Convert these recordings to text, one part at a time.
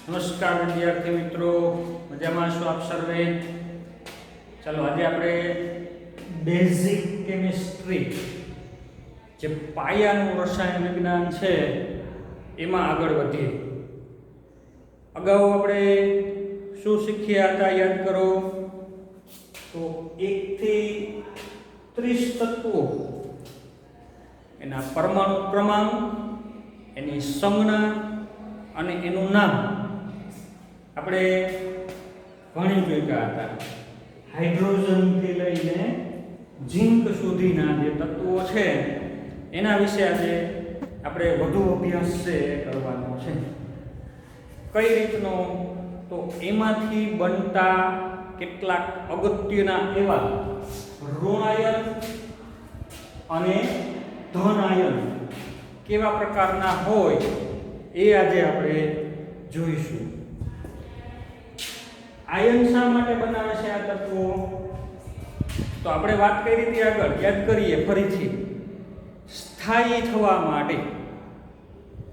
નમસ્કાર વિદ્યાર્થી મિત્રો, મજામાં છો આપ સર્વે? ચાલો આજે આપણે બેઝિક કેમિસ્ટ્રી, જે પાયાનું રસાયણ વિજ્ઞાન છે એમાં આગળ વધીએ. અગાઉ આપણે શું શીખ્યા હતા યાદ કરો તો 1 થી 30 તત્વો, એના પરમાણુ ક્રમાંક, એની સંજ્ઞા અને એનું નામ આપણે ભણી ચૂક્યા હતા. હાઇડ્રોજનથી લઈને ઝિંક સુધીના જે તત્વો છે એના વિશે આજે આપણે વધુ અભ્યાસ છે કરવાનો છે. કઈ રીતનો? તો એમાંથી બનતા કેટલાક અગત્યના એવા ઋણાયન અને ધનાયન કેવા પ્રકારના હોય એ આજે આપણે જોઈશું. આયન શા માટે બનાવે છે આ તત્વો? તો આપણે વાત કરી હતી આગળ, યાદ કરીએ ફરીથી. સ્થાયી થવા માટે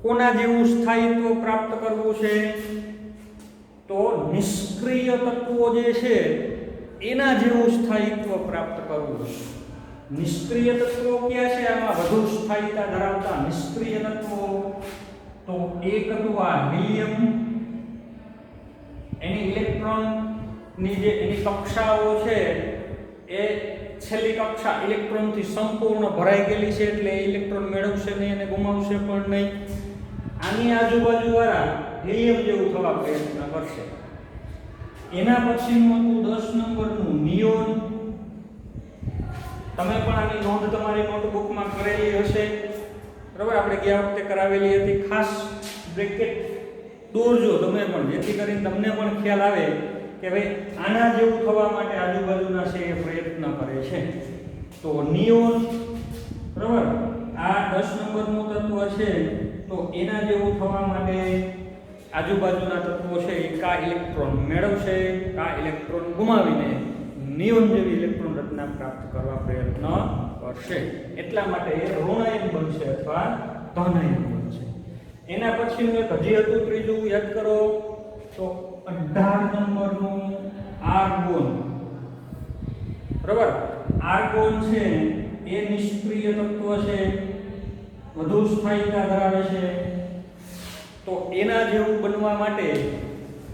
કોના જેવું સ્થાયિત્વ પ્રાપ્ત કરવું છે? તો નિષ્ક્રિય તત્વો જે છે એના જેવું સ્થાયિત્વ પ્રાપ્ત કરવું છે. નિષ્ક્રિય તત્વો ક્યાં છે આમાં વધુ સ્થાયીતા ધરાવતા? નિષ્ક્રિય તત્વો તો એક હતું આ હિલિયમ. એની ઇલેક્ટ્રોનની જે એની કક્ષાઓ છે એ છેલ્લી કક્ષા ઇલેક્ટ્રોનથી સંપૂર્ણ ભરાઈ ગયેલી છે, એટલે ઇલેક્ટ્રોન મેળવશે નહીં અને ગુમાવશે પણ નહીં. આની આજુબાજુવાળા હિલિયમ જેવું થવા પ્રયત્ન કરશે. એના પછીનું હતું 10 નંબરનું નિયોન. તમે પણ આની નોંધ તમારી નોટબુકમાં કરેલી હશે, બરાબર? આપણે ગયા વખતે કરાવેલી હતી. ખાસ બ્રેકેટ દોરજો તમે પણ, જેથી કરીને તમને પણ ખ્યાલ આવે કે ભાઈ આના જેવું થવા માટે આજુબાજુના છે એ પ્રયત્ન કરે છે. તો નિયોન, બરાબર, આ 10 નંબરનું તત્વ છે તો એના જેવું થવા માટે આજુબાજુના તત્વો છે એ કા ઇલેક્ટ્રોન મેળવશે, કા ઇલેક્ટ્રોન ગુમાવીને નિયોન જેવી ઇલેક્ટ્રોન રચના પ્રાપ્ત કરવા પ્રયત્ન કરશે. એટલા માટે એ ઋણાયન બનશે અથવા ધનાયન બનશે. એના પછીનું એક હજી હતું ત્રીજું, યાદ કરો તો 18 નંબરનું આર્ગોન. બરાબર, આર્ગોન છે એ નિષ્ક્રિય તત્વ છે, વધુ સ્થાયીતા ધરાવે છે. તો એના જેવું બનવા માટે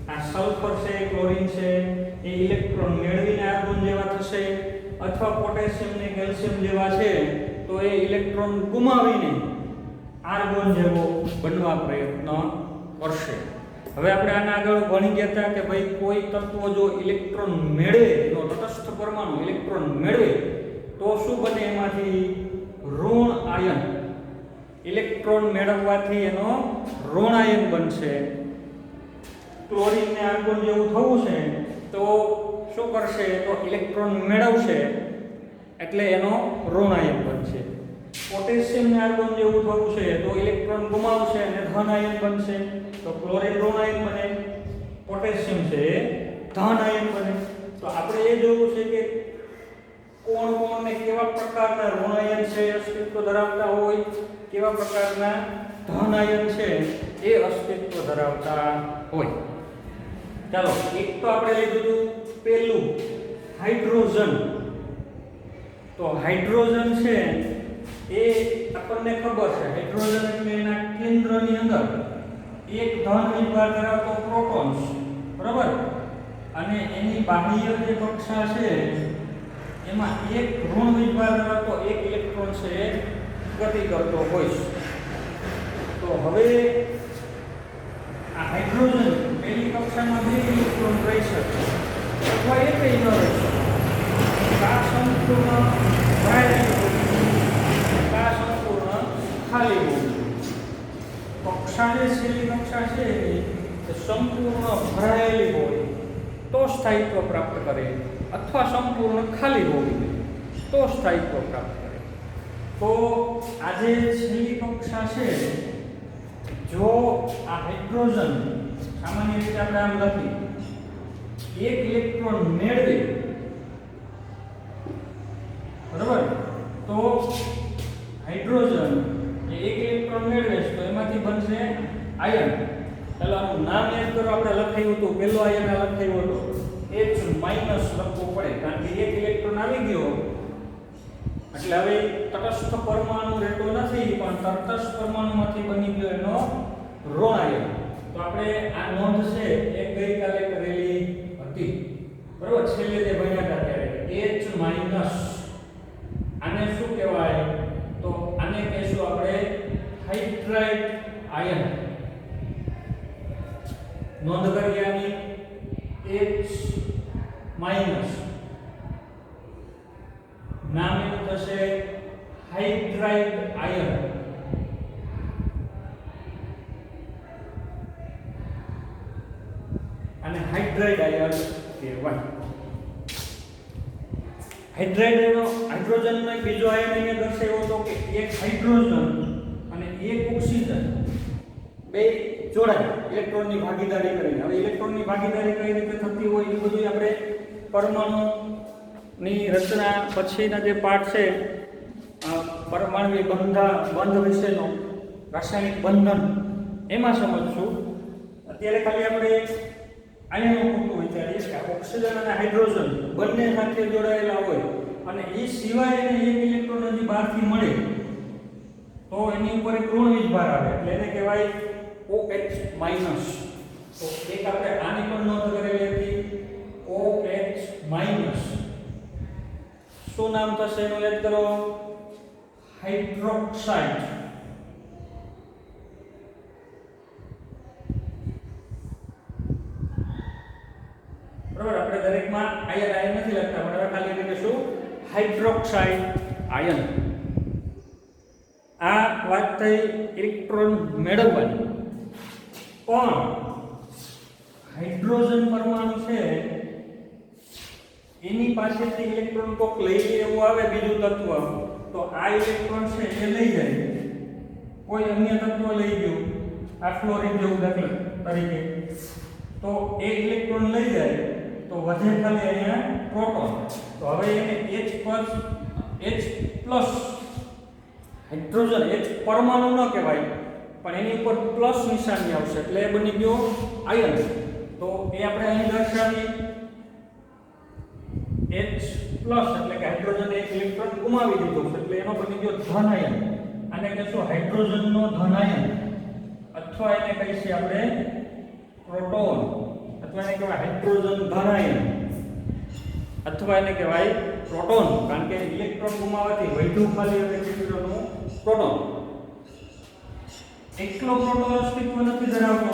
આ સલ્ફર છે, ક્લોરીન છે, એ ઇલેક્ટ્રોન મેળવીને આર્ગોન જેવા થશે, અથવા પોટેશિયમ ને કેલ્શિયમ જેવા છે તો એ ઇલેક્ટ્રોન ગુમાવીને આર્ગોન જેવો બનવા પ્રયત્ન કરશે. હવે આપણે આના આગળ ભણી ગયા હતા કે ભાઈ કોઈ તત્વ જો ઇલેક્ટ્રોન મેળવે, જો તટસ્થ પરમાણુ ઇલેક્ટ્રોન મેળવે તો શું બને? એમાંથી ઋણ આયન. ઇલેક્ટ્રોન મેળવવાથી એનો ઋણાયન બનશે. ક્લોરીન ને આર્ગોન જેવું થવું છે તો શું કરશે? તો ઇલેક્ટ્રોન મેળવશે એટલે એનો ઋણાયન બનશે. પોટેશિયમ ને આર્ગોન જેવું થવું છે તો ઇલેક્ટ્રોન ગુમાવશે અને ધનાયન બનશે. તો ક્લોરીન ઋણાયન બને, પોટેશિયમ છે ધનાયન બને. તો આપણે એ જોવું છે કે કોણ કોણ ને કેવા પ્રકારના ઋણાયન છે અસ્તિત્વ ધરાવતા હોય, કેવા પ્રકારના ધનાયન છે એ અસ્તિત્વ ધરાવતા હોય. ચાલો, એક તો આપણે લીધું હતું પહેલું હાઇડ્રોજન. તો હાઇડ્રોજન છે એ આપણને ખબર છે, હાઇડ્રોજન એટલે એના કેન્દ્રની અંદર એક ધન વિભાર ધરાવતો પ્રોટોન્સ, બરાબર, અને એની બાહ્ય જે કક્ષા છે એમાં એક ઋણ વિભાર ધરાવતો એક ઇલેક્ટ્રોન છે એ ગતિ કરતો હોય છે. તો હવે આ હાઇડ્રોજન પહેલી કક્ષામાં 2 ઇલેક્ટ્રોન રહી શકે અથવા એક ન રહી શકે. આ સંપૂર્ણ ભરાયેલી, આ સંપૂર્ણ ખાલી હોય. કક્ષા જે છેલ્લી કક્ષા છે એ સંપૂર્ણ ભરાયેલી હોય તો સ્થાયિત્વ પ્રાપ્ત કરે, અથવા સંપૂર્ણ ખાલી હોય તો સ્થાયિત્વ પ્રાપ્ત કરે. તો આજે છેલ્લી કક્ષા છે, જો આ હાઇડ્રોજન સામાન્ય રીતે આપણે આમ લખી, એક ઇલેક્ટ્રોન મેળવે, બરાબર, તો હાઇડ્રોજન એ એક ઇલેક્ટ્રોન મેળવે તો એમાંથી બનશે આયન. ચાલો આનું નામ યાદ કરો. આપણે લખાયું હતું પહેલો આયન લખાયો હતો H- લખવું પડે કારણ કે એક ઇલેક્ટ્રોન આવી ગયો એટલે હવે તટસ્થ પરમાણુ રહેતો નથી પણ તટસ્થ પરમાણુમાંથી બની ગયો એનો ઋણ આયન. તો આપણે આ નોંધ છે એ ગઈકાલે કરેલી હતી બરોબર. છેલ્લે જે ભણ્યા હતા ત્યારે H- આને શું કહેવાય તો આને કહેશું આપણે હાઇડ્રાઇડ આયન. નોંધ કરીએ આની H- નામ એનું થશે હાઇડ્રાઇડ આયન. અને હાઇડ્રાઇડ આયન કહેવાય. હાઇડ્રાઇડ હાઇડ્રોજનનો એક બીજો આયન અહીંયા દર્શાવ્યો હતો કે એક હાઇડ્રોજન અને એક ઓક્સિજન બે જોડાય ઇલેક્ટ્રોનની ભાગીદારી કરીને. હવે ઇલેક્ટ્રોનની ભાગીદારી કઈ રીતે થતી હોય એ બધું આપણે પરમાણુની રચના પછીના જે પાઠ છે પરમાણુ બંધ વિશેનો રાસાયણિક બંધન એમાં સમજશું. અત્યારે ખાલી આપણે આયનો પૂરતું વિચારીએ કે ઓક્સિજન અને હાઇડ્રોજન બંને સાથે જોડાયેલા હોય અને એ સિવાય એને એક ઇલેક્ટ્રોન હજી બહારથી મળે તો એની ઉપર એક ઋણ વીજભાર આવે એટલે એને કહેવાય OH-. તો એક આપણે આની પણ નોંધ કરેલી હતી OH-. શું નામ થશે એનું યાદ કરો હાઇડ્રોક્સાઇડ. બરાબર. આપણે દરેકમાં આયન નથી લખતા પણ હવે ખાલી એને કહીશું હાઇડ્રોક્સાઇડ આયન. આ વાત થઈ ઇલેક્ટ્રોન મેળવવાની. પણ હાઇડ્રોજન પરમાણુ છે એની પાસેથી ઇલેક્ટ્રોન કોક લઈ લે એવું આવે બીજું તત્વ તો આ ઇલેક્ટ્રોન છે એ લઈ જાય. કોઈ અન્ય તત્વ લઈ ગયું આ ફ્લોરિન જેવું દાખલા તરીકે તો એ ઇલેક્ટ્રોન લઈ જાય તો વધે ખાલી અહીંયા પ્રોટોન. તો હવે એને H+ હાઇડ્રોજન H પરમાણુ ન કહેવાય પણ એની ઉપર પ્લસ નિશાની આવશે એટલે એ બની ગયો આયન. તો એ આપણે અહીં દર્શાવી H+ એટલે કે હાઇડ્રોજન એક ઇલેક્ટ્રોન ગુમાવી દીધો છે એટલે એનો બની ગયો ધન આયન. આને કહેશું હાઇડ્રોજનનો ધન આયન અથવા એને કહીશું આપણે પ્રોટોન અથવા એને કહેવાય હાઇડ્રોજન ધન આયન અથવા એને કહેવાય પ્રોટોન કારણ કે ઇલેક્ટ્રોન ગુમાવવાથી વધ્યું ખાલી હવે કેટલું પ્રોટોન. એકલો પ્રોટોન અસ્તિત્વ નથી ધરાવતો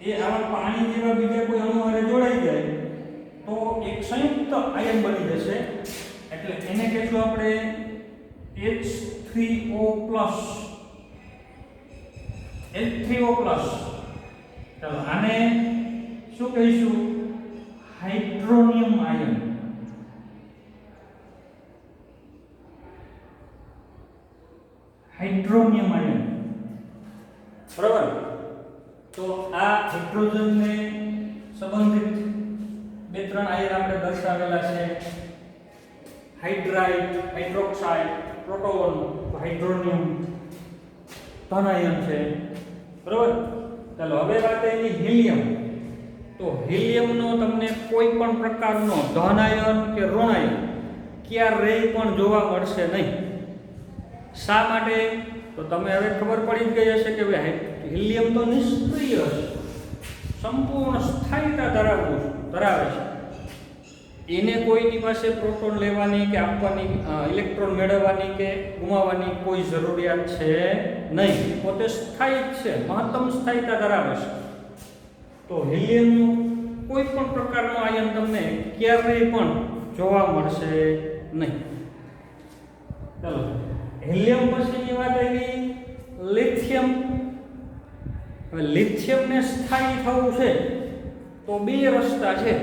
એ આવા પાણી જેવા બીજા કોઈ અણુ હારે જોડાઈ જાય તો એક સંયુક્ત આયન બની જશે એટલે એને કહેશું આપણે H3O+. ચાલો આને શું કહીશું હાઇડ્રોનિયમ આયન. હાઇડ્રોનિયમ આયન બરાબર. તો આ હાઇડ્રોજનને સંબંધિત બે ત્રણ આયન આપણે દર્શાવેલા છે હાઇડ્રાઇડ હાઇડ્રોક્સાઇડ પ્રોટોન હાઇડ્રોનિયમ ધન આયન છે બરાબર. ચાલો હવે વાત એની હિલિયમ. તો હિલિયમનો તમને કોઈ પણ પ્રકારનો ધન આયન કે ઋણ આયન ક્યારેય પણ જોવા મળશે નહીં. શા માટે તો તમે હવે ખબર પડી જ ગઈ હશે કે હિલિયમ તો નિષ્ક્રિય છે સંપૂર્ણ સ્થાયીતા ધરાવે છે. એને કોઈની પાસે પ્રોટોન લેવાની કે આપવાની ઇલેક્ટ્રોન મેળવવાની કે ગુમાવવાની કોઈ જરૂરિયાત છે નહીં. પોતે સ્થાયી જ છે મહત્તમ સ્થાયીતા ધરાવે છે. તો હિલિયમનું કોઈ પણ પ્રકારનું આયન તમને ક્યારેય પણ જોવા મળશે નહીં. ચાલો હિલિયમ પછીની વાત આવી લિથિયમ. હવે લિથિયમને સ્થાયી થવું છે તો બે રસ્તા છે.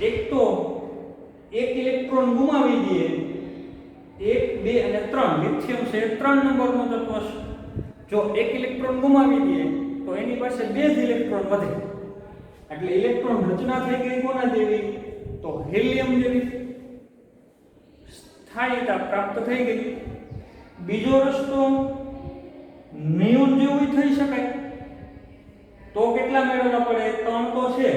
એક તો એક ઇલેક્ટ્રોન ગુમાવી દઈએ 1 2 અને 3 લિથિયમ છે 3 નંબરનું તત્વ છે. જો એક ઇલેક્ટ્રોન ગુમાવી દઈએ તો એની પાસે 2 જ ઇલેક્ટ્રોન વધે એટલે ઇલેક્ટ્રોન રચના થઈ ગઈ કોના જેવી તો હિલિયમ જેવી સ્થાયીતા પ્રાપ્ત થઈ ગઈ. બીજો રસ્તો નિયોન જેવું થઈ શકાય તો કેટલા મેળવવા પડે? 3 તો છે,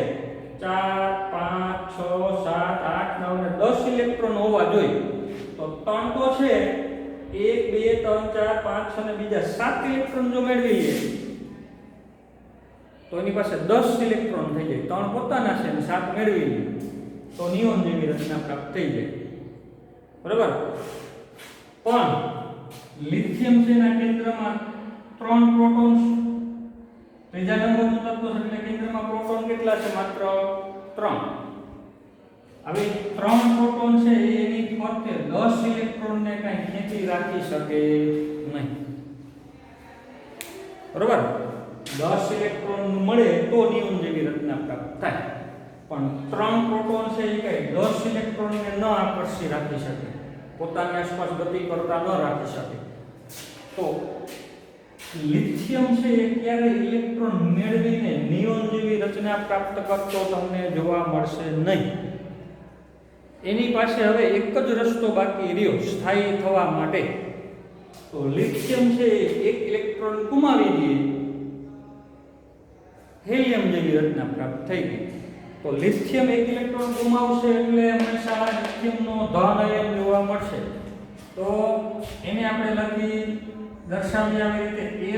4 5 6 7 8 9 ને 10 ઇલેક્ટ્રોન હોવા જોઈએ. તો 3 તો છે, 1 2 3 4 5 6 ને બીજા 7 ઇલેક્ટ્રોન જો મેળવી લે તો એની પાસે 10 ઇલેક્ટ્રોન થઈ જાય. 3 પોતાના છે અને 7 મેળવી લે તો નિયોન જેવી રચના પ્રાપ્ત થઈ જાય. બરાબર. પણ લિથિયમ છે એના કેન્દ્રમાં 3 પ્રોટોન્સ, ત્રીજા નંબરનું તત્વ છે એટલે કેન્દ્રમાં પ્રોટોન કેટલા છે? માત્ર 3. હવે 3 પ્રોટોન છે એની ફરતે 10 ઇલેક્ટ્રોન ને કઈ ખેંચી રાખી શકે નહીં. બરાબર. 10 ઇલેક્ટ્રોન મળે તો નિયોન જેવી રચના પ્રાપ્ત થાય. પણ 3 પ્રોટોન છે એ કઈ 10 ઇલેક્ટ્રોન ને ન આકર્ષી રાખી શકે, પોતાની આસપાસ ગતિ કરતા ન રાખી શકે. તો લિથિયમ છે એ ક્યારે ઇલેક્ટ્રોન મેળવીને નિયોન જેવી રચના પ્રાપ્ત કરતો તમને જોવા મળશે નહીં. એની પાસે હવે એક જ રસ્તો બાકી રહ્યો સ્થાયી થવા માટે. તો લિથિયમ છે એક ઇલેક્ટ્રોન ગુમાવી દે, હેલિયમ જેવી રચના પ્રાપ્ત થઈ ગઈ. તો લિથિયમ એક ઇલેક્ટ્રોન ગુમાવશે એટલે હંમેશા લિથિયમનો ધન આયન જોવા મળશે. તો એને આપણે લખી દર્શાવી આવી રીતે Li+.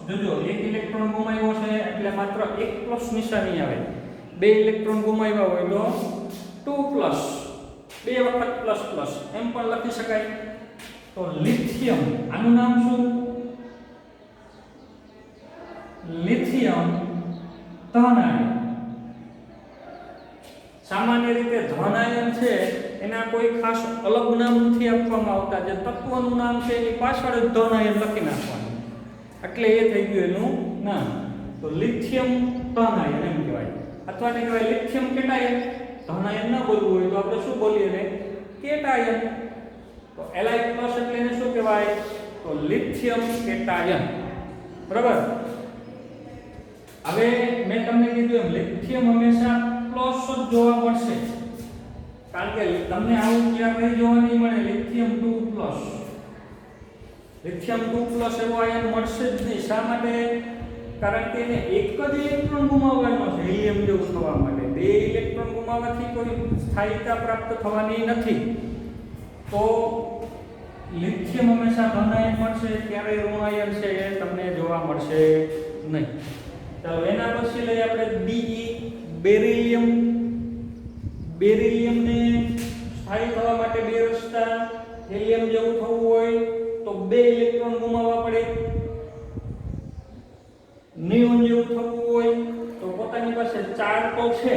જોજો એક ઇલેક્ટ્રોન ગુમાવ્યો છે એટલે માત્ર એક પ્લસ નિશાની આવે. બે ઇલેક્ટ્રોન ગુમાવ્યા હોય તો 2+, બે વખત પ્લસ પ્લસ એમ પણ લખી શકાય. તો લિથિયમ, આનું નામ શું? લિથિયમ ધન આયન. સામાન્ય રીતે ધન આયન છે એના કોઈ ખાસ અલગ નામ નથી આપવામાં આવતા. જે તત્વનું નામ છે એની પાછળ જ ધન આયન લખી નાખવાનું, એટલે એ થઈ ગયું એનું નામ. તો લિથિયમ ધન આયન એમ કહેવાય. અથવા ને કહેવાય લિથિયમ કેટાયન. ધન આયન ન બોલવું હોય તો આપણે શું બોલીએ ને? કેટાયન. તો Li+ એટલે એને શું કહેવાય? તો લિથિયમ કેટાયન. બરાબર. હવે મેં તમને કીધું એમ લિથિયમ હંમેશા પ્લસ જ જોવા મળશે, કારણ કે તમને આવું ક્યાં કઈ જોવા નહીં મળે લિથિયમ 2+. લિથિયમ 2+ એવો આયન મળશે જ નહીં. શા માટે? કારણ કે એને એક જ ઇલેક્ટ્રોન ગુમાવવાનો છે હિલિયમ જેવું થવા માટે. બે ઇલેક્ટ્રોન ગુમાવવાથી કોઈ સ્થાયીતા પ્રાપ્ત થવાની નથી. તો લિથિયમ હંમેશા ધન આયન મળશે, ક્યારેય ઋણ આયન છે એ તમને જોવા મળશે નહીં. ચાલો એના પછી લઈએ આપણે Be, બેરિલિયમ. બેરિલિયમને સ્થાયી થવા માટે બે રસ્તા. હિલિયમ જેવું થવું હોય તો બે ઇલેક્ટ્રોન ગુમાવવા પડે. નિયોન જેવું થવું હોય તો પોતાની પાસે 4 તો છે,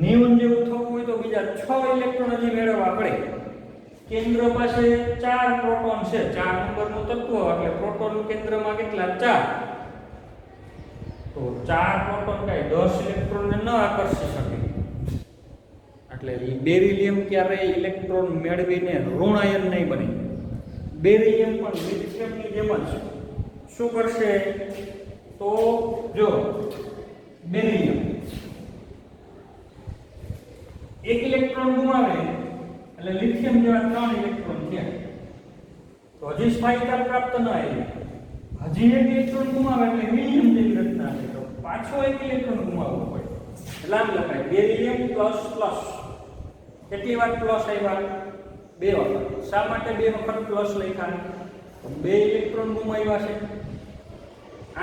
નિયોન જેવું થવું હોય તો બીજા 6 ઇલેક્ટ્રોન હજી મેળવવા પડે. કેન્દ્ર પાસે 4 પ્રોટોન છે, 4 નંબરનું તત્વ એટલે પ્રોટોન કેન્દ્રમાં કેટલા? 4. તો 4 પ્રોટોન કઈ 10 ઇલેક્ટ્રોનને ન આકર્ષી શકે. એટલે બેરિલિયમ ક્યારેય ઇલેક્ટ્રોન મેળવીને ઋણ આયન નહીં બને. બેરિલિયમ પણ લિથિયમની જેમ જ શું કરશે? તો જો બેરિલિયમ એક ઇલેક્ટ્રોન ગુમાવે એટલે લિથિયમ જેવા 3 ઇલેક્ટ્રોન થયા. તો હજી સ્થાયીતા પ્રાપ્ત ન આવી. હજી એક ઇલેક્ટ્રોન ગુમાવે એટલે હિલિયમ જેવી રચના છે. તો પાછો એક ઇલેક્ટ્રોન ગુમાવવો પડે. એટલે આમ લખાય બેરિલિયમ પ્લસ. કેટલી વાર પ્લસ આવ્યા? 2 વખત. શા માટે 2 વખત પ્લસ લખ્યા? તો 2 ઇલેક્ટ્રોન ગુમાવ્યા છે.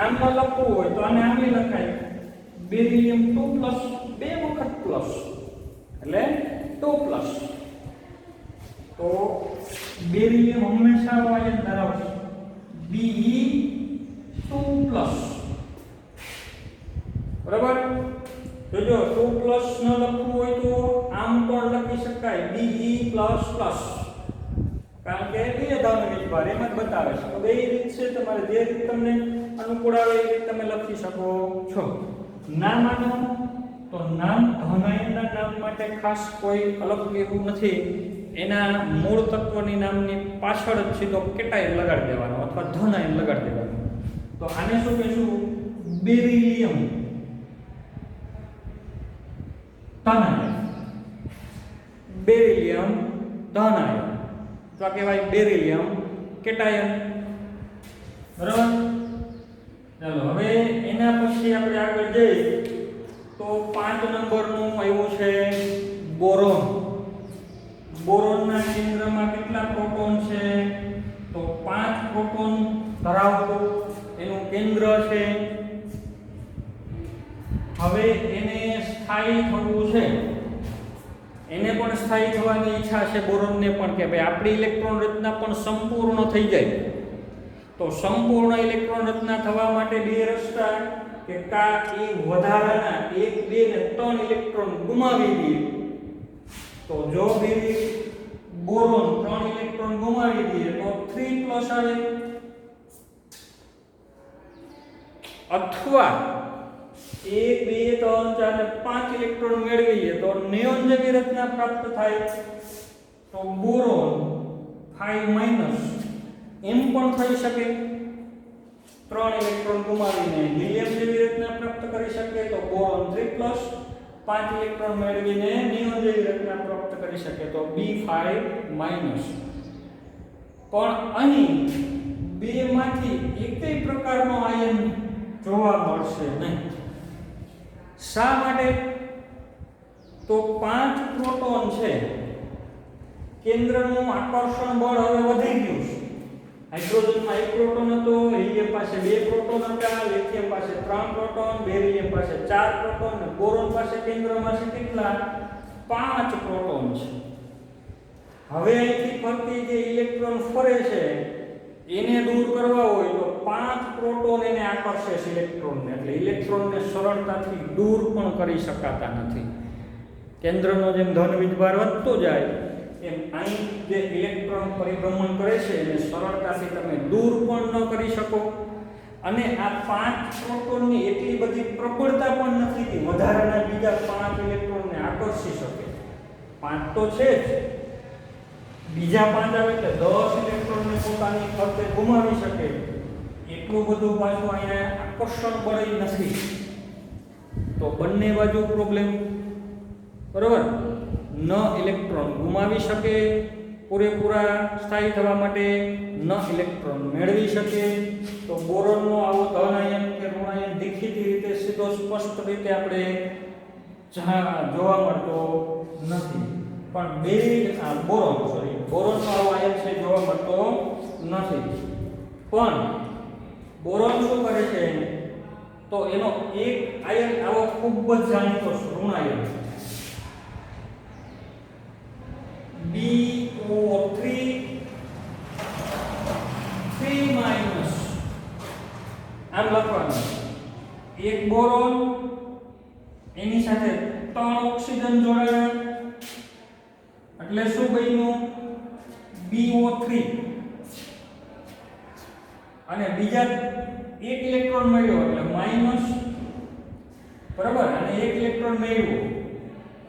આમ ન લખવું હોય તો આને આમ લખાય બેરિલિયમ 2+, 2 વખત પ્લસ એટલે 2+. તો બેરિલિયમ હંમેશા આયન ધરાવશે Be2+. બરાબર. જો 2+ ન લખવું હોય તો આમ પણ લખી શકાય Be++, કારણ કે બે ધન વિભાર એમ જ બતાવે છે. તો બે રીત છે, તમારે જે રીત તમને અનુકૂળ આવે એ રીત તમે લખી શકો છો. નામ આનું તો નામ ધન આયનના નામ માટે ખાસ કોઈ અલગ કહેવું નથી. એના મૂળ તત્વની નામની પાછળ જ સીધો કેટાયન લગાડી દેવાનો અથવા ધન આયન લગાડી દેવાનો. તો આને શું કહીશું? બેરિલિયમ ધન આયન. બેરિલિયમ ધન આયન તો આ કહેવાય બેરિલિયમ કેટાયન. બરાબર. ચાલો હવે એના પછી આપણે આગળ જઈએ તો 5 નંબરનું આવ્યું છે બોરોન. બોરોનના કેન્દ્રમાં કેટલા પ્રોટોન છે? તો 5 પ્રોટોન ધરાવતું એનું કેન્દ્ર છે. હવે એને સ્થાયી થવું છે, એને પણ સ્થાયી થવાની ઈચ્છા છે બોરોનને પણ, કે ભાઈ આપણી ઇલેક્ટ્રોન રચના પણ સંપૂર્ણ થઈ જાય. તો સંપૂર્ણ ઇલેક્ટ્રોન રચના થવા માટે બે રસ્તા, કે કા એ વધારાના 1 2 ને 3 ઇલેક્ટ્રોન ગુમાવી દે. તો જો બે બોરોન 3 ઇલેક્ટ્રોન ગુમાવી દે તો 3+ આવે, અથવા 1 2 3 4 ને 5 ઇલેક્ટ્રોન મેળવીએ તો નિયોન જેવી રચના પ્રાપ્ત થાય. તો બોરોન 5- એમ પણ થઈ શકે. 3 ઇલેક્ટ્રોન ગુમાવીને હિલિયમ જેવી રચના પ્રાપ્ત કરી શકે. તો બોરોન 3+, 5 ઇલેક્ટ્રોન મેળવીને નિયોન જેવી રચના પ્રાપ્ત કરી શકે. તો B5-. પણ અહીં બેમાંથી એકેય પ્રકારનો આયન જોવા મળશે નહીં. શા માટે? તો 5 પ્રોટોન છે, કેન્દ્રનું આકર્ષણ બળ હવે વધી ગયું છે. હાઇડ્રોજનમાં 1 પ્રોટોન હતો, હિલિયમ પાસે 2 પ્રોટોન હતા, લિથિયમ પાસે 3 પ્રોટોન, બેરિલિયમ પાસે 4 પ્રોટોન અને બોરોન પાસે કેન્દ્રમાં છે કેટલા? 5 પ્રોટોન છે. હવે અહીંથી ફરતી જે ઇલેક્ટ્રોન ફરે છે એને દૂર કરવા હોય તો 5 પ્રોટોન એને આકર્ષે છે ઇલેક્ટ્રોનને, એટલે ઇલેક્ટ્રોનને સરળતાથી દૂર પણ કરી શકાતા નથી. કેન્દ્રનો જેમ ધન વીજભાર વધતો જાય એમ અહીં જે ઇલેક્ટ્રોન પરિભ્રમણ કરે છે એને સરળતાથી તમે દૂર પણ ન કરી શકો. અને આ 5 પ્રોટોનની એટલી બધી પ્રબળતા પણ નથી કે વધારાના બીજા 5 ઇલેક્ટ્રોનને આકર્ષી શકે. 5 તો છે જ, બીજા 5 આવે એટલે 10 ઇલેક્ટ્રોનને પોતાની ફરતે ગુમાવી શકે. એટલું બધું પાછું અહીંયા આકર્ષણ બળ નથી. તો બંને બાજુ પ્રોબ્લેમ. બરોબર. ન ઇલેક્ટ્રોન ગુમાવી શકે પૂરેપૂરા સ્થાયી થવા માટે, ન ઇલેક્ટ્રોન મેળવી શકે. તો બોરોનનો આવો ધન આયન કે ઋણ આયન દેખીતી રીતે સીધો સ્પષ્ટ રીતે આપણે જોવા મળતો નથી. પણ બોરોનનો આવો આયન છે જોવા મળતો નથી. પણ બોરોન શું કરે છે? તો એનો એક આયન આવો ખૂબ જ જાણીતો ઋણ આયન BO3 3- આમ લખવાનું. એક બોરોન એની સાથે 3 ઓક્સિજન જોડાયા એટલે શું બન્યું? BO3. અને બીજા 1 ઇલેક્ટ્રોન મળ્યો એટલે માઈનસ. બરાબર. અને 1 ઇલેક્ટ્રોન મળ્યો,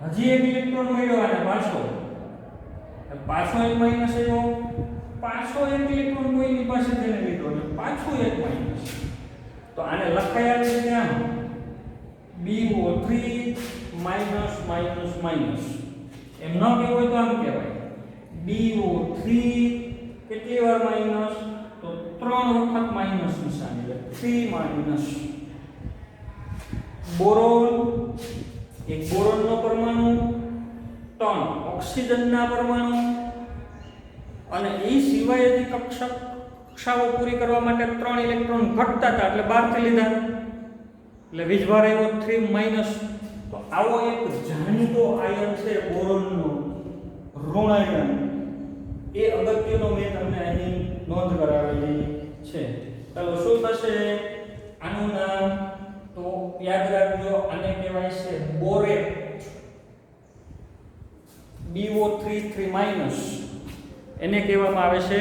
હજી 1 ઇલેક્ટ્રોન મળ્યો અને પાછો એક માઈનસ આવ્યો, પાછો 1 ઇલેક્ટ્રોન કોઈની પાસે તેને લીધો એટલે પાછું 1 માઈનસ. તો આને લખાય આવી રીતે આમ BO3 માઈનસ. એમ ન કહેવું હોય તો આમ કહેવાય BO3 કેટલી વાર માઈનસ? તો 3 વખત માઈનસ નિશાની એટલે 3-. બોરોન, એક બોરોનનો પરમાણુ, 3 ઓક્સિજનના પરમાણુ, અને એ સિવાય હજી કક્ષાઓ પૂરી કરવા માટે 3 ઇલેક્ટ્રોન ઘટતા હતા એટલે 12 થી લીધા એટલે વીજભાર આવ્યો 3-. તો આવો એક જાણીતો આયન છે બોરોનનો ઋણ આયન. એ અગત્યનો મેં તમને અહીં નોંધ કરાવેલી છે. ચાલો શું થશે આનું નામ? તો યાદ રાખજો, આને કહેવાય છે બોરેટ. BO3 3- એને કહેવામાં આવે છે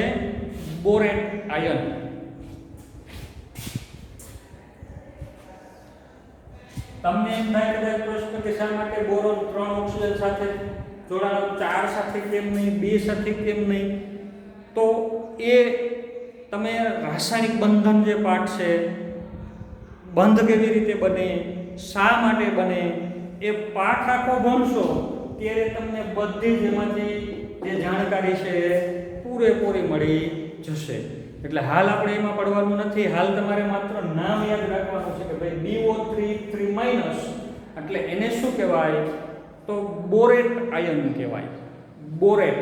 બોરેટ આયન. તમને એમ થાય કદાચ પ્રશ્ન કે શા માટે બોરોન 3 ઓક્સિજન સાથે જોડાણો, 4 સાથે કેમ નહીં, 2 સાથે કેમ નહીં? તો એ તમે રાસાયણિક બંધન જે પાઠ છે, બંધ કેવી રીતે બને, શા માટે બને, એ પાઠ આખો ભણશો ત્યારે તમને બધી જ એમાંથી જે જાણકારી છે એ પૂરેપૂરી મળી જશે. એટલે હાલ આપણે એમાં પડવાનું નથી. હાલ તમારે માત્ર નામ યાદ રાખવાનું છે કે ભાઈ BO3 3- એટલે એને શું કહેવાય? તો બોરેટ આયન કહેવાય. બોરેટ.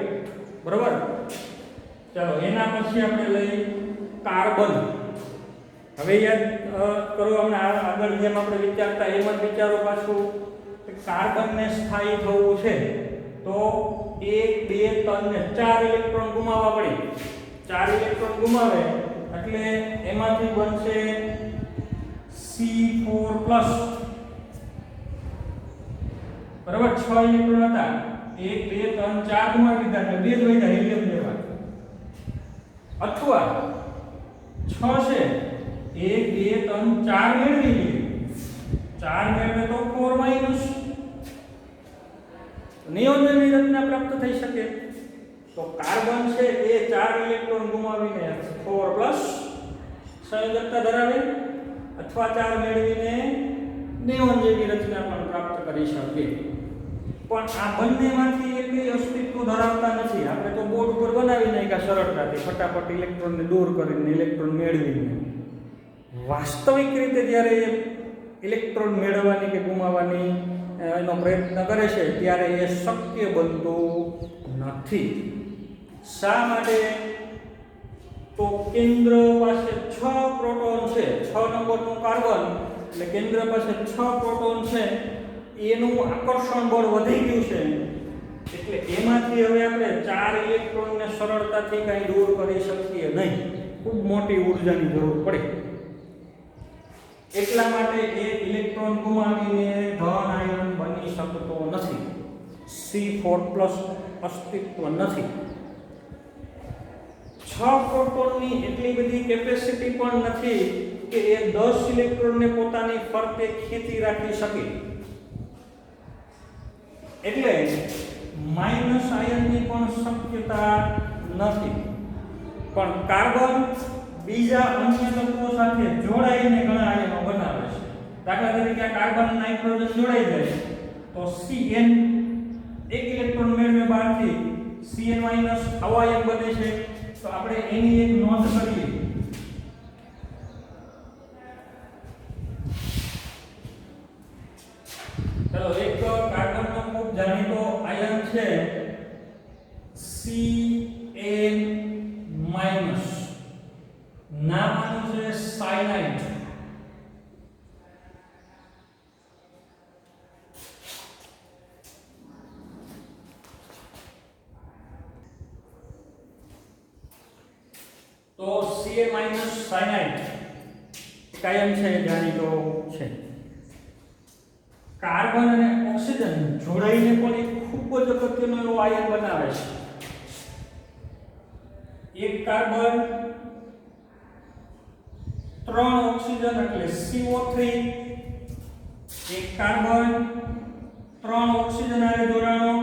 બરાબર? ચાલો એના પછી આપણે લઈ કાર્બન. હવે યાદ કરો, હમણાં આગળ જેમ આપણે વિચારતા એમ જ વિચારો પાછું. કાર્બનને સ્થાયી થવું છે તો 1 2 3 ને 4 ઇલેક્ટ્રોન ગુમાવવા પડે. 4 ઇલેક્ટ્રોન ગુમાવે એટલે એમાંથી બનશે C4+. બરાબર? 6 ઇલેક્ટ્રોન હતા, 1 2 3 4 ગુમાવી દીધા એટલે 2 જ વધ્યા હિલિયમ જેવા. અથવા 6 છે, 1 2 3 4 મેળવી લઈએ, 4 મેળવે તો 4- નિયોનની રચના પ્રાપ્ત થઈ શકે. તો કાર્બન છે એ 4 ઇલેક્ટ્રોન ગુમાવીને 4+ સંયોજકતા ધરાવે અથવા 4 મેળવીને નિયોન જેવી રચના પણ પ્રાપ્ત કરી શકે. પણ આ બંનેમાંથી એકય અસ્તિત્વ ધરાવતા નથી. આપણે તો બોર્ડ ઉપર બનાવી નાખ્યા સરળતાથી, ફટાફટ ઇલેક્ટ્રોનને દૂર કરીને ઇલેક્ટ્રોન મેળવીને. વાસ્તવિક રીતે જ્યારે ઇલેક્ટ્રોન મેળવવાની કે ગુમાવવાની એનો પ્રયત્ન કરે છે ત્યારે એ શક્ય બનતું નથી. શા માટે? તો કેન્દ્ર પાસે 6 પ્રોટોન છે, 6 નંબરનું કાર્બન એટલે કેન્દ્ર પાસે 6 પ્રોટોન છે, એનું આકર્ષણ બળ વધી ગયું છે. એટલે એમાંથી હવે આપણે 4 ઇલેક્ટ્રોનને સરળતાથી કંઈ દૂર કરી શકીએ નહીં. ખૂબ મોટી ઉર્જાની જરૂર પડે. એટલા માટે એક ઇલેક્ટ્રોન ગુમાવીને ધન આયન બની શકતો નથી. C4+ અસ્તિત્વ નથી. 6 પ્રોટોનની એટલી બધી કેપેસિટી પણ નથી કે એ 10 ઇલેક્ટ્રોનને પોતાની ફરતે ખેંચી રાખી શકે. એટલે માઇનસ આયનની પણ શક્યતા નથી. પણ કાર્બન બીજા અન્ય તત્વો સાથે જોડાઈને ઘણા આયનો બનાવે છે. દાખલા તરીકે કાર્બન નાઇટ્રોજન જોડાઈ જાય તો Cn એક ઇલેક્ટ્રોન મેળવે બહારથી, Cn- આવો આયન બને છે. તો આપણે એની એક નોંધ કરીએ. ચલો, એક કાર્બનનો ખૂબ જાણીતો આયન છે Cn-, નામ આનું છે સાયનાઇડ. તો Ca- સાયનાઇડ આયન છે, જાણીતો છે. કાર્બન અને ઓક્સિજન જોડાઈને પણ એક ખૂબ જ અગત્યનો એવો આયન બનાવે છે. એક કાર્બન 3 ઓક્સિજન એટલે CO3, એક કાર્બન 3 ઓક્સિજન આરે જોડાણો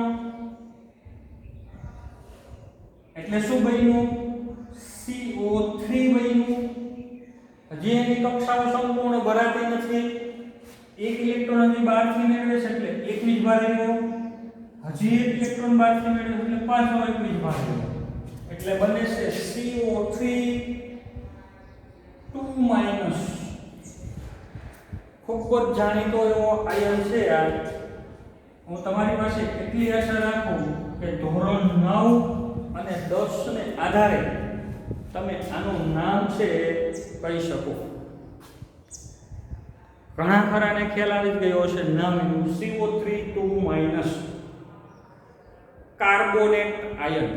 એટલે શું બન્યું? CO3 બન્યું. હજી એની કક્ષાઓ સંપૂર્ણ ભરાતી નથી. એક ઇલેક્ટ્રોન હજી બહારથી મેળવે છે એટલે એકની જ બહાર આવ્યો. હજી એક ઇલેક્ટ્રોન બહારથી મેળવે એટલે પાછો એકની જ બહાર આવ્યો. એટલે બને છે CO3 2-. ખૂબ જ જાણીતો એવો આયન છે આ. હું તમારી પાસે એટલી આશા રાખું કે ધોરણ 9 અને 10 ને આધારે તમે આનું નામ છે કહી શકો. ઘણા ખરાને ખ્યાલ આવી ગયો છે નામ એનું CO3 2-. Carbonate ion.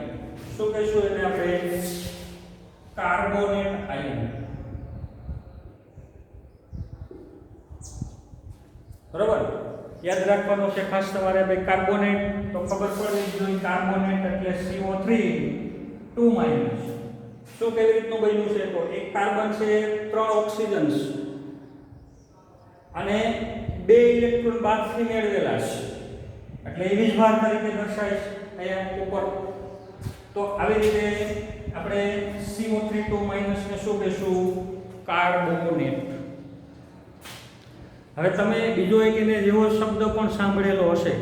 શું કહીશું એને આપણે? Carbonate ion. બરાબર? યાદ રાખવાનું છે ખાસ તમારે ભાઈ કાર્બોનેટ તો ખબર પડવી જોઈએ. કાર્બોનેટ એટલે CO3 2-. શું કેવી રીતનું બન્યું છે? તો એક કાર્બન છે, 3 ઓક્સિજન્સ અને 2 ઇલેક્ટ્રોન બહારથી મેળવેલા છે એટલે એ વીજભાર તરીકે દર્શાય છે અહીંયા ઉપર. તો આવી રીતે આપણે CO3 2- ને શું કહીશું? કાર્બોનેટ. હવે તમે બીજો એક એને જેવો શબ્દ પણ સાંભળેલો હશે,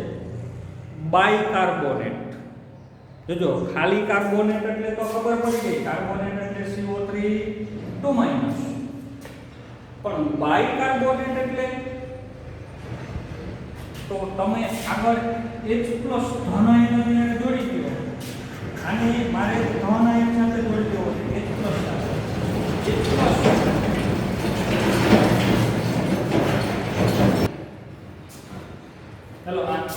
બાયકાર્બોનેટ. જોજો ખાલી કાર્બોનેટ એટલે તો ખબર પડી ગઈ, કાર્બોનેટ એટલે CO3 2 માઈનસ. પણ બાયકાર્બોનેટ એટલે તો તમે આગળ H+ ધન આયનને જોડી દો. આને મારે ધન આયન સાથે જોડી દેવો છે H+ સાથે. ચાલો આ H+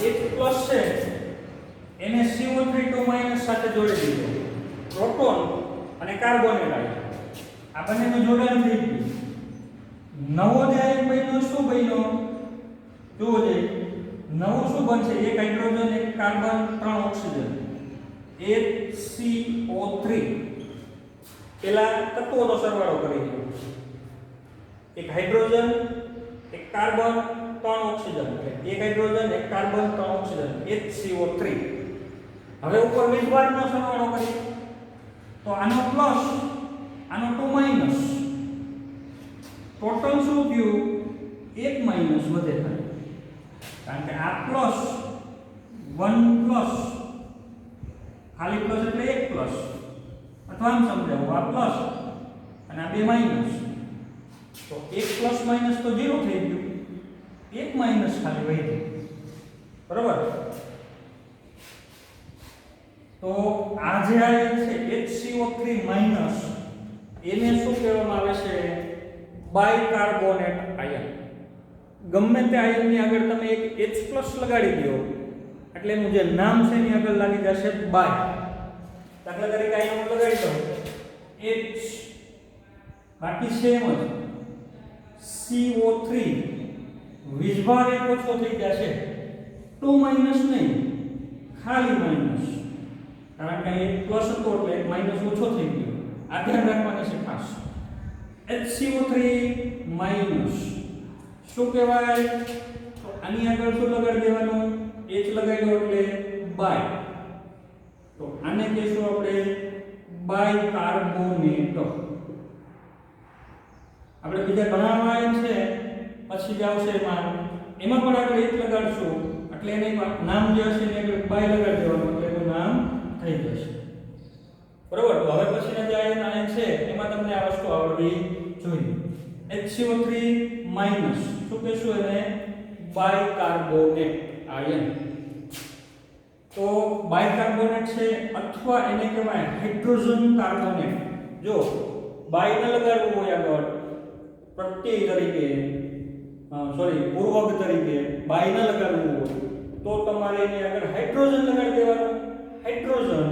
છે એને CO3 2 સાથે જોડી દીધો. પ્રોટોન અને કાર્બોનેટ આયન આ બંનેનું જોડાણ થઈ ગયું. નવો જે આયન બન્યો શું બન્યો જુઓ જે નવું શું બનશે? એક હાઇડ્રોજન, એક કાર્બન, 3 ઓક્સિજન, HCO3. પેલા તત્વોનો સરવાળો કરી દો. એક હાઇડ્રોજન, એક કાર્બન, 3 ઓક્સિજન, એક હાઇડ્રોજન, એક કાર્બન, 3 ઓક્સિજન, HCO3. હવે ઉપર વીજભારનો સરવાળો કરીએ તો આનો પ્લસ, આનો 2 માઈનસ, ટોટલ શું થયું? 1 માઈનસ વધે થાય. કારણ કે આ પ્લસ 1 પ્લસ, ખાલી પ્લસ એટલે 1 પ્લસ, અથવા આમ સમજાવું આ પ્લસ અને આ 2 માઈનસ, તો 1 પ્લસ માઈનસ તો 0 થઈ ગયું, 1 માઈનસ ખાલી વહી ગયું. બરાબર? તો આ જે આયન છે HCO3 માઈનસ એને શું કહેવામાં આવે છે? Bicarbonate ion. ગમે તે આયનની આગળ તમે એક H+ લગાડી દો એટલે એનું જે નામ છે એની આગળ લાગી જશે બાય. દાખલા તરીકે આયન લગાડી દો H, બાકી સેમ જ CO3, વીજભાર એક ઓછો થઈ જશે, 2 માઈનસ નહીં, ખાલી માઈનસ, કારણ કે એક પ્લસ હતો એટલે એક માઈનસ ઓછો થઈ ગયો. આ ધ્યાન રાખવાની છે ખાસ. HCO3 માઈનસ શું કહેવાય? તો આની આગળ શું લગાડી દેવાનું? H લગાડી દો એટલે બાય. તો આને કહેશું આપણે બાયકાર્બોનેટ. આપણે બીજા ઘણા આયન છે પછી જ આવશે એમાં પણ આપણે H લગાડશું એટલે એને નામ જે હશે એને આપણે બાય લગાડી દેવાનું એટલે એનું નામ થઈ જશે. બરોબર? તો હવે પછીના જે આયન છે એમાં તમને આ વસ્તુ આવડવી જોઈએ. HCO3 માઈનસ શું કહેશું એને? Bicarbonate ion. તો બાયકાર્બોનેટ છે અથવા એને કહેવાય હાઇડ્રોજન કાર્બોનેટ. જો બાય ન લગાડવું હોય આગળ પ્રત્યય તરીકે, પૂર્વક તરીકે બાય ન લગાડવું હોય તો તમારે એની આગળ હાઇડ્રોજન લગાડી દેવાનું. હાઇડ્રોજન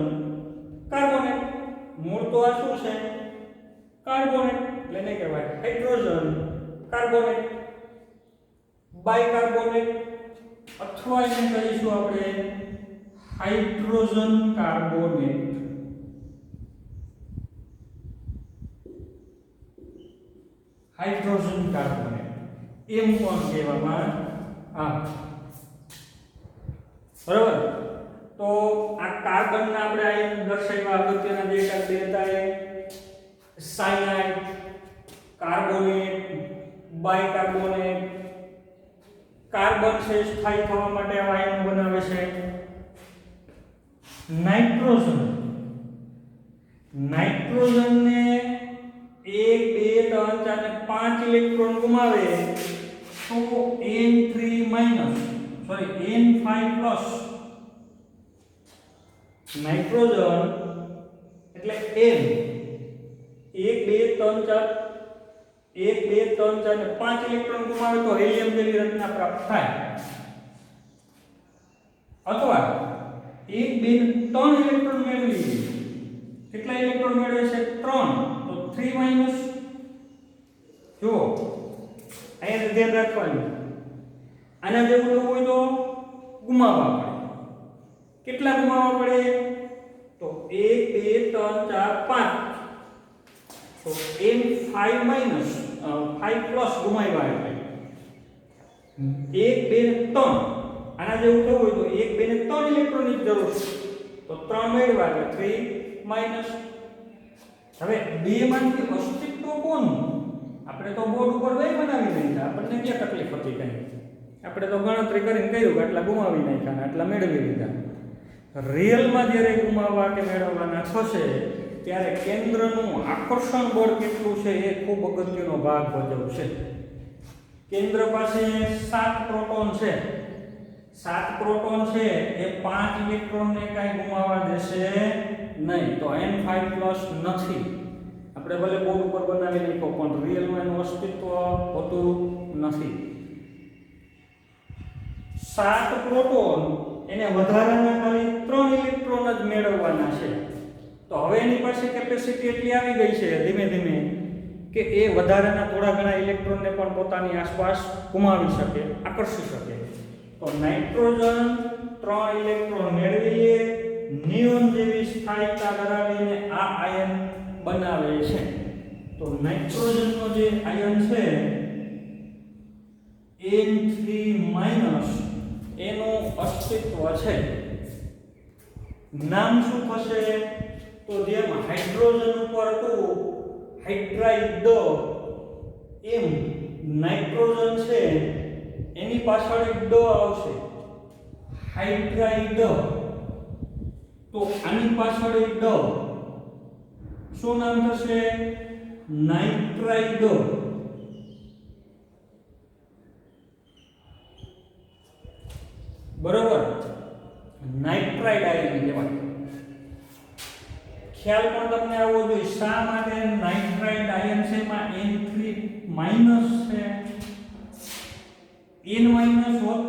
કાર્બોનેટ, મૂળ તો આ શું છે? કાર્બોનેટ, એટલે એને કહેવાય હાઇડ્રોજન કાર્બોનેટ, બાયકાર્બોનેટ, અથવા એને કહીશું આપણે હાઇડ્રોજન કાર્બોનેટ. હાઇડ્રોજન કાર્બોનેટ એમ પણ કહેવામાં આવે. બરાબર? તો આ કાર્બનના આપણે આયન દર્શાવ્યા અગત્યના જે એકાદ બે હતા એ સાયનાઇડ, કાર્બોનેટ, બાયકાર્બોનેટ. કાર્બન છે સ્થાયી થવા માટે આ આયન બનાવે છે. નાઇટ્રોજન, નાઇટ્રોજનને 1 2 3 4 ને 5 ઇલેક્ટ્રોન ગુમાવે તો N3 N5 પ્લસ. નાઇટ્રોજન એટલે N 1 2 3 4 ને 5 ઇલેક્ટ્રોન ગુમાવે તો હેલિયમ જેવી રચના પ્રાપ્ત થાય. અથવા 1 2 3 ઇલેક્ટ્રોન મેળવી. કેટલા ઇલેક્ટ્રોન મેળવે છે? 3, તો 3 માઈનસ. જો અહીંયા ધ્યાન રાખવાનું, આના જેવું થવું હોય તો ગુમાવવા પડે. કેટલા ગુમાવવા પડે? તો 1 2 3 4 5, તો N5 માઈનસ 5 પ્લસ ગુમાવ્યા એટલે 1 2 3. આના જેવું થવું હોય તો 1 2 ને 3 ઇલેક્ટ્રોનની જરૂર છે, તો 3 મેળવ્યા એટલે 3 માઈનસ. હવે બે માંથી અસ્તિત્વ કોનું? આપણે તો બોર્ડ ઉપર નહીં બનાવી નાખ્યા, આપણને ક્યાં તકલીફ હતી કઈ? આપણે તો ગણતરી કરીને કહ્યું કે આટલા ગુમાવી નાખ્યા ને આટલા મેળવી લીધા. રિયલમાં જ્યારે ગુમાવવા કે મેળવવાના થશે ત્યારે કેન્દ્રનું આકર્ષણ બળ કેટલું છે એ ખૂબ અગત્યનો ભાગ ભજવશે. કેન્દ્ર પાસે 7 પ્રોટોન છે. 7 પ્રોટોન છે એ 5 ઇલેક્ટ્રોનને કાંઈ ગુમાવવા દેશે નહીં. તો n5 પ્લસ નથી. આપણે ભલે બોર્ડ ઉપર બનાવી લખો પણ રિયલમાં એનું અસ્તિત્વ હોતું નથી. 7 પ્રોટોન એને વધારાના ખાલી 3 ઇલેક્ટ્રોન જ મેળવવાના છે. તો હવે એની પાસે કેપેસિટી એટલી આવી ગઈ છે ધીમે ધીમે કે એ વધારાના થોડા ઘણા ઇલેક્ટ્રોનને પણ પોતાની આસપાસ ગુમાવી શકે, આકર્ષી શકે. તો નાઇટ્રોજન 3 ઇલેક્ટ્રોન મેળવી લે, નિયોન જેવી સ્થાયીતા ધરાવીને આ આયન બનાવે છે. તો નાઇટ્રોજનનો જે આયન છે N3- એનું અસ્તિત્વ છે. નામ શું થશે? તો જેમ હાઇડ્રોજન ઉપર હતું હાઇડ્રાઇડ, એમ નાઇટ્રોજન છે એની પાછળ એક ડ આવશે, હાઇડ્રાઇડ. તો આની પાછળ એક ડ, શું નામ થશે? નાઇટ્રાઇડ. બરોબર, નાઇટ્રાઇડ આયન કહેવાય. ખ્યાલ પણ તમને આવવો જોઈએ શા માટે નાઇટ્રાઇડ આયન છે એમાં N3- છે. N- હોત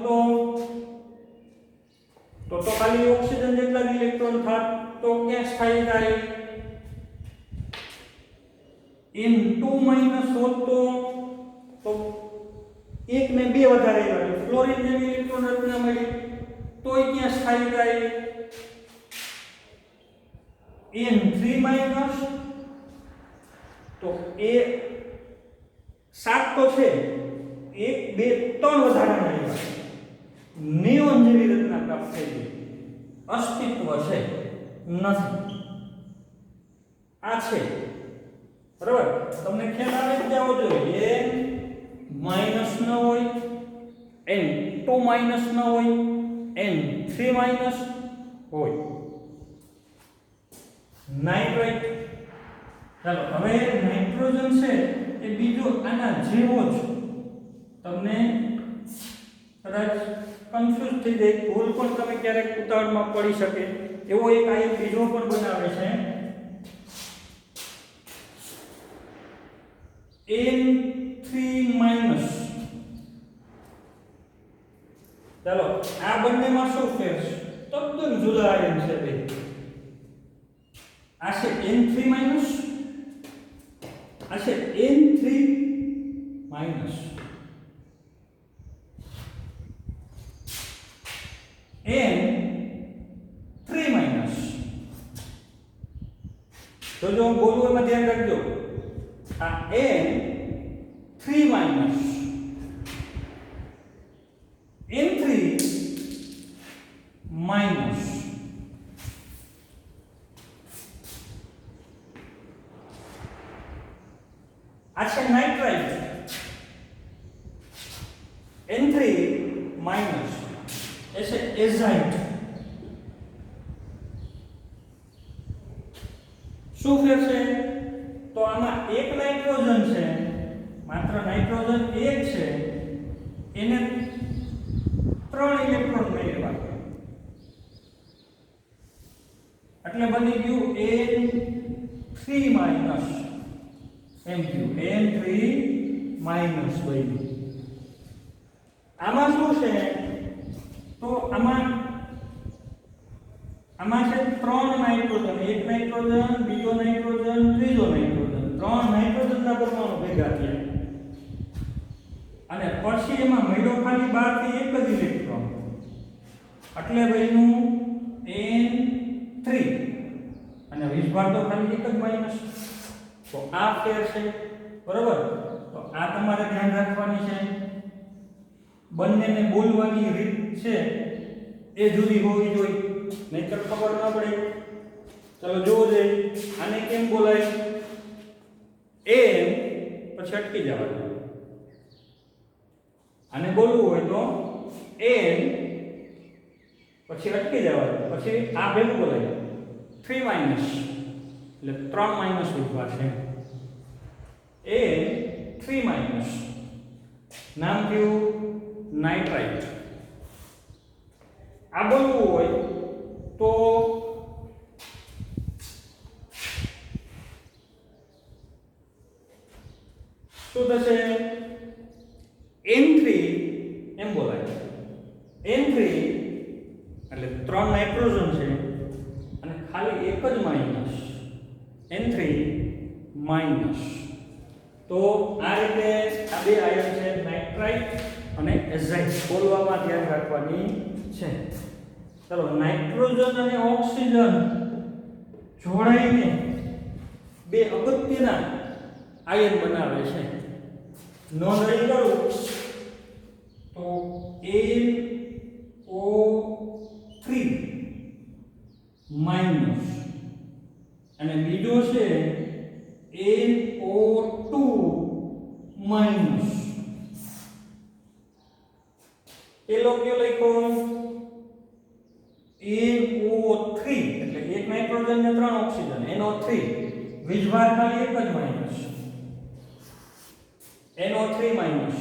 તો ખાલી ઓક્સિજન જેટલા ઇલેક્ટ્રોન થાત તો ક્યાં સ્થાયી થાય? N2- હોત તો 1 ને 2 વધારે આવે, ફ્લોરિન જેવી ઇલેક્ટ્રોન રચના મળી તોય ક્યાં સ્થાયી થાય? N3- તો એ 7 તો છે, 1 2 3 વધારાના આવ્યા, નિયોન જેવી રચના પ્રાપ્ત થઈ ગઈ, અસ્તિત્વ છે નથી. આ છે બરાબર. તમને ખ્યાલ આવે જ જાવો જોઈએ. N- ન હોય, N2- ન હોય, N3- હોય. નાઇટ્રાઇડ. ચાલો હવે નાઇટ્રોજન છે એ બીજો આના જેવો જ, તમને કદાચ કન્ફ્યુઝ થઈ જાય, ભૂલ પણ તમે ક્યારેક ઉતાવળમાં પડી શકે એવો એક આયન બીજો પણ બનાવે છે N3-. ચાલો આ બંનેમાં શું ફેર છે? તદ્દન જુદા આયન છે બે. આ છે N3-, આ છે N3-. N3-. તો જો હું બોલું એમાં ધ્યાન રાખજો. આ N3-, N3-. આ છે નાઇટ્રાઇડ N3-. એ છે એઝાઇડ. શું ફેર છે? તો આમાં એક નાઇટ્રોજન છે, માત્ર નાઇટ્રોજન એક છે, એને 3 ઇલેક્ટ્રોન મેળવ્યા એટલે બની ગયું N3-. એમ થયું N3- બન્યું. આમાં શું છે? તો આમાં છે 3 નાઇટ્રોજન, એક નાઇટ્રોજન, બીજો નાઇટ્રોજન, ત્રીજો નાઇટ્રોજન, 3 નાઇટ્રોજનના પરમાણુ ભેગા થયા અને પછી એમાં મળ્યો ખાલી 12 થી એક જ ઇલેક્ટ્રોન, એટલે બન્યું N3 અને વિસ્ભાર તો ખાલી એક જ માઈનસ. તો આ ફેર છે બરોબર. તો આ તમારે ધ્યાન રાખવાની છે. બંનેને બોલવાની રીત છે એ જુદી હોવી જોઈએ, નહીતર ખબર ન પડે. ચલો જોવો જોઈએ આને કેમ બોલાય? એમ પછી અટકી જવાનું. આને બોલવું હોય તો N પછી અટકી જવાનું, પછી આ ભેગું બોલાય 3 માઇનસ, એટલે 3 માઇનસ વિધવા છે એ 3 માઇનસ, નામ કયું નાઇટ્રાઇટ. આ બોલવું હોય તો શું થશે? N3 એમ બોલાય. N3 એટલે 3 નાઇટ્રોજન છે અને ખાલી એક જ માઇનસ, N3 માઇનસ. તો આ રીતે આ બે આયન છે નાઇટ્રાઇટ અને એઝાઇટ બોલવામાં ધ્યાન રાખવાની છે. ચલો, નાઇટ્રોજન અને ઓક્સિજન જોડાઈને બે અગત્યના આયન બનાવે છે. નોંધ અહીં કરું તો NO3 માઇનસ અને બીજો છે NO2 માઇનસ. પેલો કયો લખ્યો? NO3 એટલે એક નાઇટ્રોજન ને 3 ઓક્સિજન, NO3 વીજભાર ખાલી એક જ માઇનસ, NO3 માઇનસ.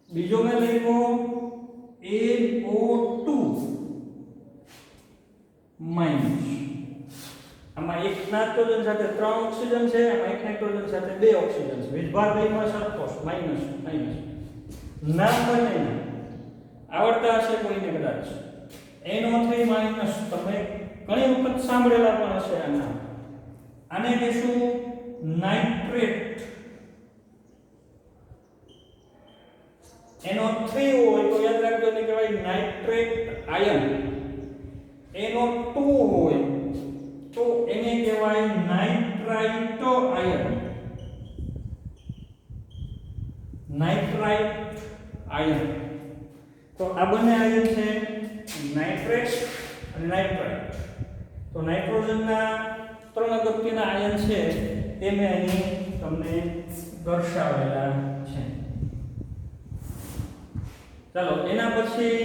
બીજો મેં લખ્યો NO2 માઇનસ. આમાં એક નાઇટ્રોજન સાથે 3 ઓક્સિજન છે, આમાં એક નાઇટ્રોજન સાથે 2 ઓક્સિજન છે. વીજભાર બેમાં સરખો માઇનસ માઇનસ. નામ બંને આવડતા હશે કોઈને કદાચ. NO3 માઇનસ તમે ઘણી વખત સાંભળેલા પણ હશે આ નામ. આને કહેશું નાઇટ્રેટ. NO3 હોય તો યાદ રાખજો ને કહેવાય નાઇટ્રેટ આયન. NO2 હોય તો એને કહેવાય નાઇટ્રાઇટો આયન. Nitrite ion. તો આ બંને આયન છે નાઇટ્રેટ અને નાઇટ્રાઇટ. તો નાઇટ્રોજનના 3 અગત્યના આયન છે તે મેં અહીં તમને દર્શાવેલા છે. ચાલો, એના પછી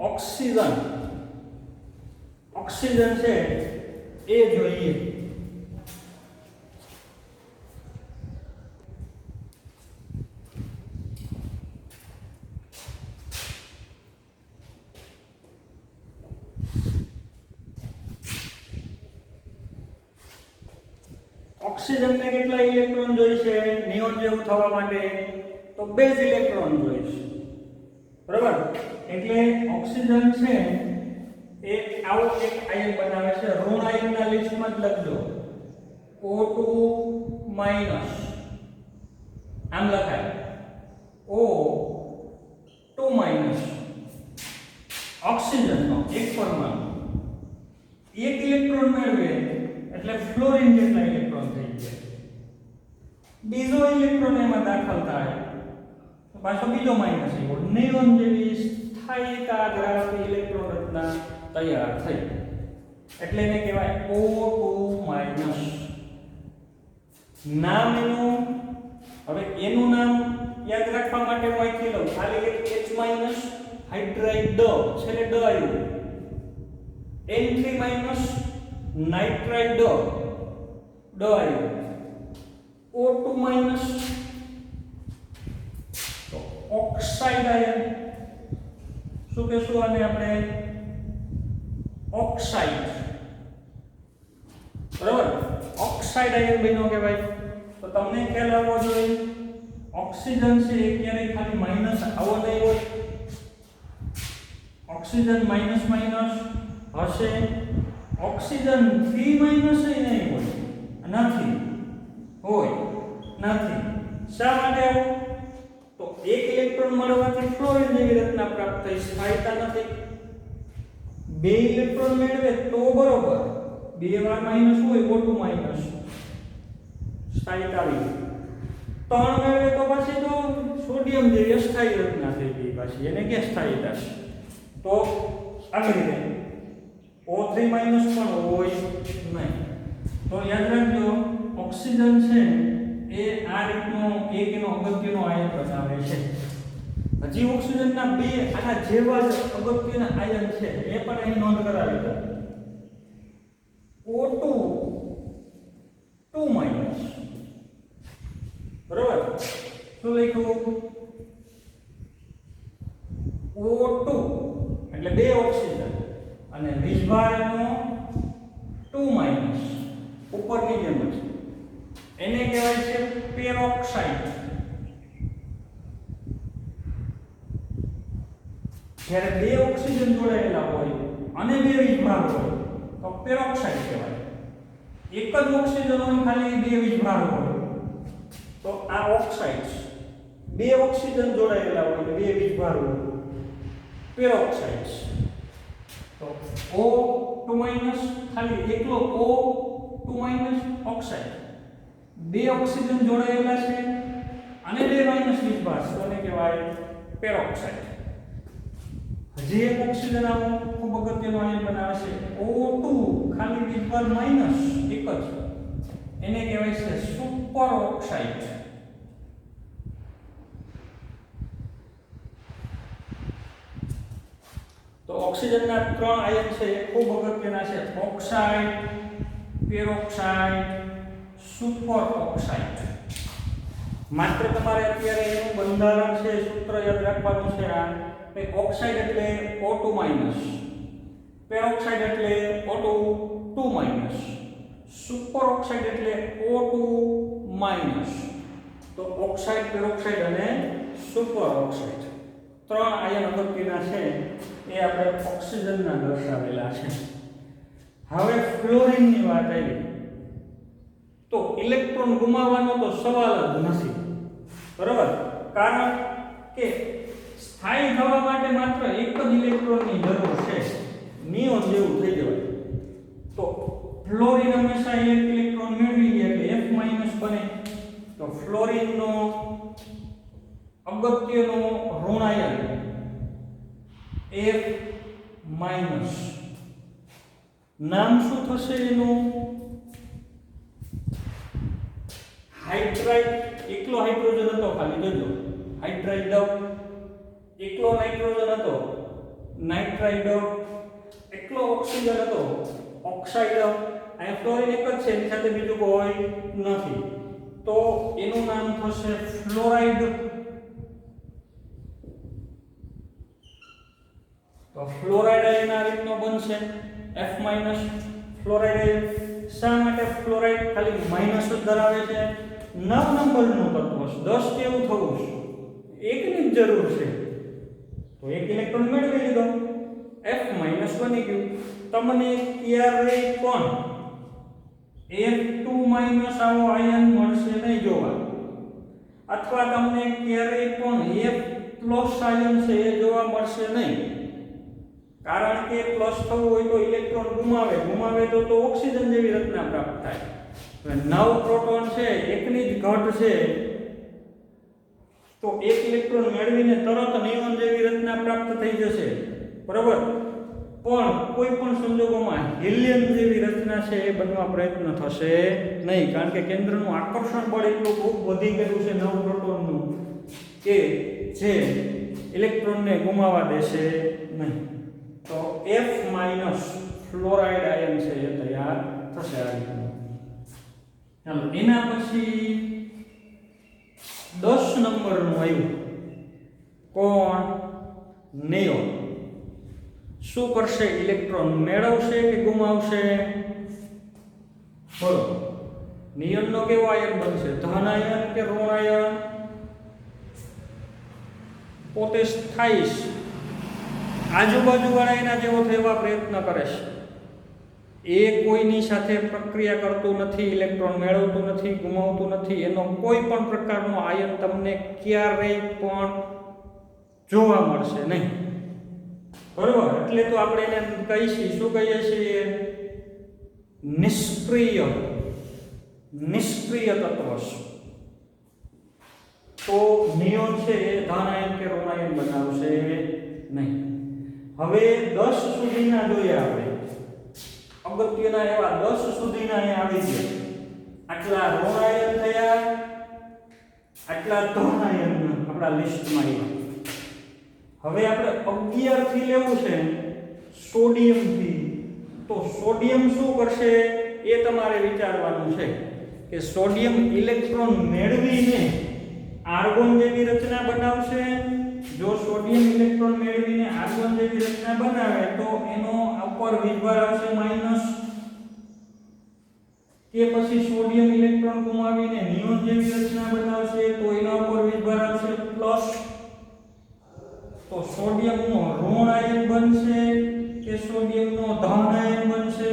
ઓક્સિજન. ઓક્સિજન છે એ જોઈએ. ઓક્સિજનને કેટલા ઇલેક્ટ્રોન જોઈશે નિયોન જેવું થવા માટે? તો 2 જ ઇલેક્ટ્રોન જોઈશે. બરાબર? એટલે ઓક્સિજન છે એ આવો એક આયન બનાવે છે. ઋણ આયનના લિસ્ટમાં જ લખજો O2 માઈનસ. આમ લખાય O2 માઈનસ. ઓક્સિજનનો એક પરમાણુ એક ઇલેક્ટ્રોન મેળવે એટલે ફ્લોરિન જેટલા ઇલેક્ટ્રોન થઈ જાય. બીજો ઇલેક્ટ્રોન એમાં દાખલ થાય તો પાછો બીજો માઇનસ આવ્યો. નિયોન જેવી સ્થાયીતા ધરાવતી ઇલેક્ટ્રોન રચના તૈયાર થઈ એટલે એને કહેવાય O2 માઇનસ. નામ એનું, હવે એનું નામ યાદ રાખવા માટે હું અહીંથી લઉં. ખાલી એક H માઇનસ હાઇડ્રાઇડ ડ, છેલ્લે ડ આવ્યું. N3 માઇનસ નાઇટ્રાઇડ ડ આવ્યું. O2 માઇનસ તો ઓક્સાઇડ આયન. શું કહેશું આને આપણે? ઓક્સાઇડ. બરાબર? ઓક્સાઇડ આયન બન્યો કહેવાય. તો તમને ખ્યાલ આવવો જોઈએ ઓક્સિજન છે એ ક્યારેય ખાલી માઇનસ આવો નહીં હોય. ઓક્સિજન માઇનસ માઇનસ હશે. ઓક્સિજન 3 માઇનસ નહીં હોય. નથી હોય, નથી. શા માટે આવું? તો એક ઇલેક્ટ્રોન મળવાથી ફ્લોરિન જેવી રચના પ્રાપ્ત થઈ, સ્થાયીતા નથી. 2 ઇલેક્ટ્રોન મેળવે તો બરોબર, 2 વાર માઇનસ હોય O2 માઇનસ, સ્થાયીતા આવી. 3 મેળવે તો પછી તો સોડિયમ જેવી અસ્થાયી રચના થઈ ગઈ, પાછી એને કે સ્થાયીતા. તો આવી રીતે O3 માઇનસ પણ હોય નહીં. તો યાદ રાખજો ઓક્સિજન છે એ આ રીતનો એક એનો અગત્યનો આયન બનાવે છે. હજી ઓક્સિજનના બે આના જેવા જ અગત્યના આયન છે એ પણ અહીં નોંધ કરાવી દો. O2 2 માઈનસ, બરાબર. શું લખ્યું? O2 એટલે બે ઓક્સિજન અને વીજભારનો 2 માઈનસ ઉપરની જેમ જ એને કહેવાય છે પેરોક્સાઇડ. જ્યારે બે ઓક્સિજન જોડાયેલા હોય અને બે વીજભાર હોય તો પેરોક્સાઇડ કહેવાય. એક જ ઓક્સિજન હોય ખાલી બે વીજભાર હોય તો આ ઓક્સાઇડ. બે ઓક્સિજન જોડાયેલા હોય બે વીજભાર હોય પેરોક્સાઇડ. તો O2 માઈનસ ખાલી એકલો O2 માઈનસ ઓક્સાઇડ. બે ઓક્સિજન જોડાયેલા છે અને બે માઈનસ વીજભાર છે તો એને કહેવાય પેરોક્સાઇડ. હજી એક ઓક્સિજન આવો ખૂબ અગત્યનો આયન બનાવે છે O2 ખાલી વીજભાર માઈનસ એક જ એને કહેવાય છે સુપર ઓક્સાઇડ. તો ઓક્સિજનના ત્રણ આયન છે એ ખૂબ અગત્યના છે ઓક્સાઇડ, પેરોક્સાઇડ, સુપર ઓક્સાઇડ. માત્ર તમારે અત્યારે એનું બંધારણ છે સૂત્ર યાદ રાખવાનું છે. આ ઓક્સાઇડ એટલે O2 માઈનસ, પેરોક્સાઇડ એટલે O2 2 માઈનસ, સુપર ઓક્સાઇડ એટલે O2 માઈનસ. તો ઓક્સાઇડ, પેરોક્સાઇડ અને સુપર ઓક્સાઇડ ત્રણ આયન અગત્યના છે એ આપણે ઓક્સિજનના દર્શાવેલા છે. હવે ફ્લોરિનની વાત આવી તો ઇલેક્ટ્રોન ગુમાવવાનો તો સવાલ જ નથી, બરાબર. કારણ કે સ્થાયી થવા માટે માત્ર એક જ ઇલેક્ટ્રોનની જરૂર છે, નિયોન જેવું થઈ જવાય. તો ફ્લોરિન હંમેશા એક ઇલેક્ટ્રોન મેળવી લે એટલે F માઈનસ બને. તો ફ્લોરિનનો અગત્યનો ઋણાયન F માઈનસ. નામ શું થશે એનું? હાઇડ્રાઇડ. એકલો હાઇડ્રોજન હતો ખાલી જોજો, હાઇડ્રાઇડ. એકલો નાઇટ્રોજન હતો નાઇટ્રાઇડ. એકલો ઓક્સિજન હતો ઓક્સાઇડ. આ ફ્લોરિન એક જ છે, એની સાથે બીજું કોઈ નથી, તો એનું નામ થશે ફ્લોરાઇડ. તો ફ્લોરાઇડ આયન આ રીતનો બનશે F માઈનસ. ફ્લોરાઇડ આયન શા માટે ફ્લોરાઇડ ખાલી માઈનસ જ ધરાવે છે? 9 નંબરનું તત્વ છે, 10 કેવું થવું છે, એકની જ જરૂર છે તો એક ઇલેક્ટ્રોન મેળવી લીધો, F માઈનસ બની ગયું. તમને ક્યારેય પણ F2 માઈનસ આવો આયન મળશે નહીં જોવા, અથવા તમને ક્યારેય પણ F પ્લસ આયન છે એ જોવા મળશે નહીં. કારણ કે પ્લસ થવું હોય તો ઇલેક્ટ્રોન ગુમાવે તો ઓક્સિજન જેવી રચના પ્રાપ્ત થાય. 9 પ્રોટોન છે, એકની જ ઘટ છે તો એક ઇલેક્ટ્રોન મેળવીને તરત નિયોન જેવી રચના પ્રાપ્ત થઈ જશે, બરાબર. પણ કોઈ પણ સંજોગોમાં હિલિયમ જેવી રચના છે એ બનવા પ્રયત્ન થશે નહીં, કારણ કે કેન્દ્રનું આકર્ષણ બળ એટલું ખૂબ વધી ગયું છે 9 પ્રોટોનનું કે જે ઇલેક્ટ્રોનને ગુમાવવા દેશે નહીં. તો F માઈનસ ફ્લોરાઇડ આયન છે એ તૈયાર થશે આ રીતનું. ચાલો એના પછી 10 નંબરનું આવ્યું કોણ? નિયોન. શું કરશે? ઇલેક્ટ્રોન મેળવશે કે ગુમાવશે? બોલો, નિયોનનો કેવો આયન બનશે? ધન આયન કે ઋણ આયન? પોતે સ્થાયી આજુબાજુવાળા એના જેવો થવા પ્રયત્ન કરે છે. એ કોઈની સાથે પ્રક્રિયા કરતું નથી, ઇલેક્ટ્રોન મેળવતું નથી, ગુમાવતું નથી. એનો કોઈ પણ પ્રકારનો આયન તમને ક્યારેય પણ જોવા મળશે નહીં, બરોબર. એટલે તો આપણે એને કહીએ શું કહીએ છીએ? નિષ્ક્રિય તત્વ. તો નિયોન છે એ ધન આયન કે ઋણ આયન બનાવશે નહીં. હવે 10 સુધીના જોઈએ આપણે, અગત્યના એવા 10 સુધીના અહીં આવી ગયા. આટલા ઋણ આયન થયા, આટલા ધન આયન આપણા લિસ્ટમાં આવ્યા. હવે આપણે 11 થી લેવું છે સોડિયમ થી, તો સોડિયમ શું કરશે એ તમારે વિચારવાનું છે કે સોડિયમ ઇલેક્ટ્રોન મેળવીને આર્ગોન જેવી રચના બનાવશે. જો સોડિયમ ઇલેક્ટ્રોન મેળવીને આર્ગોન જેવી રચના બનાવે તો એનો ઉપર વીજભાર આવશે માઈનસ, કે પછી સોડિયમ ઇલેક્ટ્રોન ગુમાવીને નિયોન જેવી રચના બનાવશે તો એના ઉપર વીજભાર આવશે પ્લસ. તો સોડિયમનો ઋણ આયન બનશે કે સોડિયમનો ધન આયન બનશે?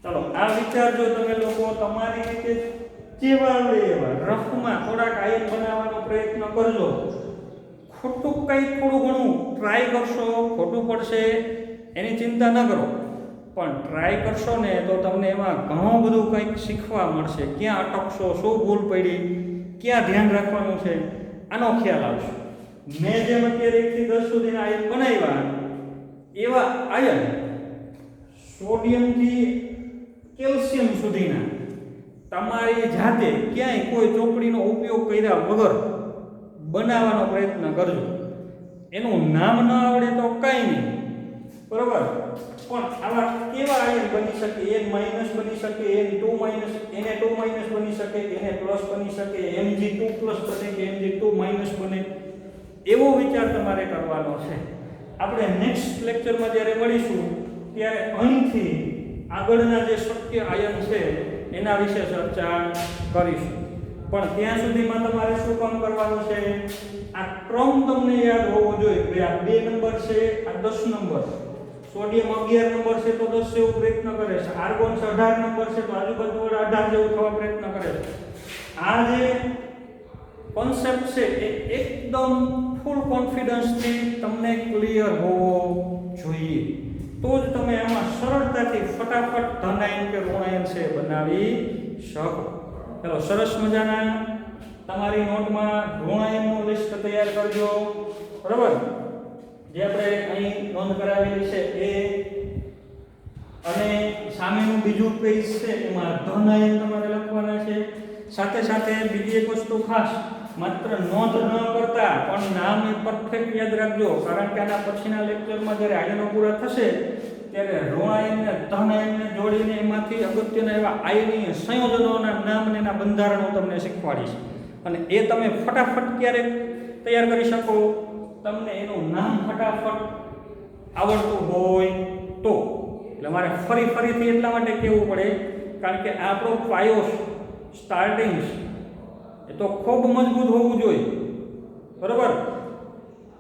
ચાલો આ વિચારજો તમે લોકો તમારી રીતે જેવા એવા રફમાં થોડાક આયન બનાવવાનો પ્રયત્ન કરજો. ખોટું કંઈ થોડું ઘણું ટ્રાય કરશો, ખોટું પડશે એની ચિંતા ન કરો, પણ ટ્રાય કરશો ને તો તમને એમાં ઘણું બધું કંઈક શીખવા મળશે. ક્યાં અટકશો, શું ભૂલ પડી, ક્યાં ધ્યાન રાખવાનું છે, આનો ખ્યાલ આવશે. મેં જેમ અત્યારે 1 થી 10 સુધીના આયન બનાવ્યા એવા આયન સોડિયમથી કેલ્શિયમ સુધીના તમારી જાતે ક્યાંય કોઈ ચોપડીનો ઉપયોગ કર્યા વગર બનાવવાનો પ્રયત્ન કરજો. એનું નામ ન આવડે તો કંઈ નહીં, બરોબર, પણ આવા કેવા આયન બની શકે? n માઇનસ બની શકે, n2 માઇનસ, Na2 માઇનસ બની શકે, Na પ્લસ બની શકે, Mg2 પ્લસ બને કે Mg2 માઇનસ બને, એવો વિચાર તમારે કરવાનો છે. આપણે નેક્સ્ટ લેક્ચરમાં જ્યારે મળીશું ત્યારે અહીંથી આગળના જે શક્ય આયન છે એના વિશે ચર્ચા કરીશું. પણ ત્યાં સુધીમાં તમારે શું કામ કરવાનું છે? આ ક્રમ તમને યાદ હોવો જોઈએ કે આ 2 નંબર છે, આ 10 નંબર, સોડિયમ 11 નંબર છે તો 10 જેવો પ્રયત્ન કરે છે, આર્ગોન 18 નંબર છે તો આજુબાજુ 18 જેવું થવા પ્રયત્ન કરે છે. આ જે કોન્સેપ્ટ છે એ એકદમ ફૂલ કોન્ફિડન્સથી તમને ક્લિયર હોવો જોઈએ, તો જ તમે આમાં સરળતાથી ફટાફટ ધનાયન કે ઋણાયન છે બનાવી શકો. ચાલો સરસ મજાના તમારી નોટમાં ઋણાયનનું લિસ્ટ તૈયાર કરજો, બરાબર, જે આપણે અહીં નોંધ કરાવેલી છે એ, અને સામેનું બીજું પેજ છે એમાં ધનાયન તમારે લખવાના છે. સાથે સાથે બીજી એક વસ્તુ ખાસ, માત્ર નોંધ ન કરતા પણ નામ એ પરફેક્ટ યાદ રાખજો, કારણ કે આના પછીના લેક્ચરમાં જ્યારે આયનો પૂરા થશે ત્યારે ઋણાયનને ધનાયનને જોડીને એમાંથી અગત્યના એવા આયનીય સંયોજનોના નામ અને એના બંધારણો તમને શીખવાડીશ. અને એ તમે ફટાફટ ક્યારેક તૈયાર કરી શકો, તમને એનું નામ ફટાફટ આવડતું હોય તો. એટલે મારે ફરીથી એટલા માટે કહેવું પડે કારણ કે આપણો પાયો સ્ટાર્ટિંગ એ તો ખૂબ મજબૂત હોવું જોઈએ, બરાબર.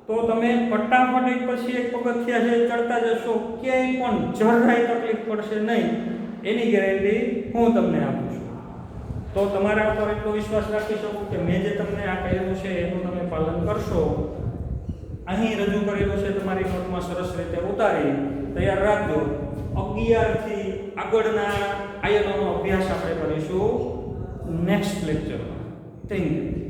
તો તમે ફટાફટ એક પછી એક પગથિયા છે ચડતા જશો, ક્યાંય પણ જરાય તકલીફ પડશે નહીં, એની ગેરંટી હું તમને આપું છું. તો તમારા ઉપર એટલો વિશ્વાસ રાખી શકું કે મેં જે તમને આ કહ્યું છે એનું તમે પાલન કરશો. અહીં રજૂ કરેલું છે તમારી નોટમાં સરસ રીતે ઉતારી તૈયાર રાખજો. 11 થી આગળના આયનોનો અભ્યાસ આપણે કરીશું નેક્સ્ટ લેક્ચરમાં. Thank you.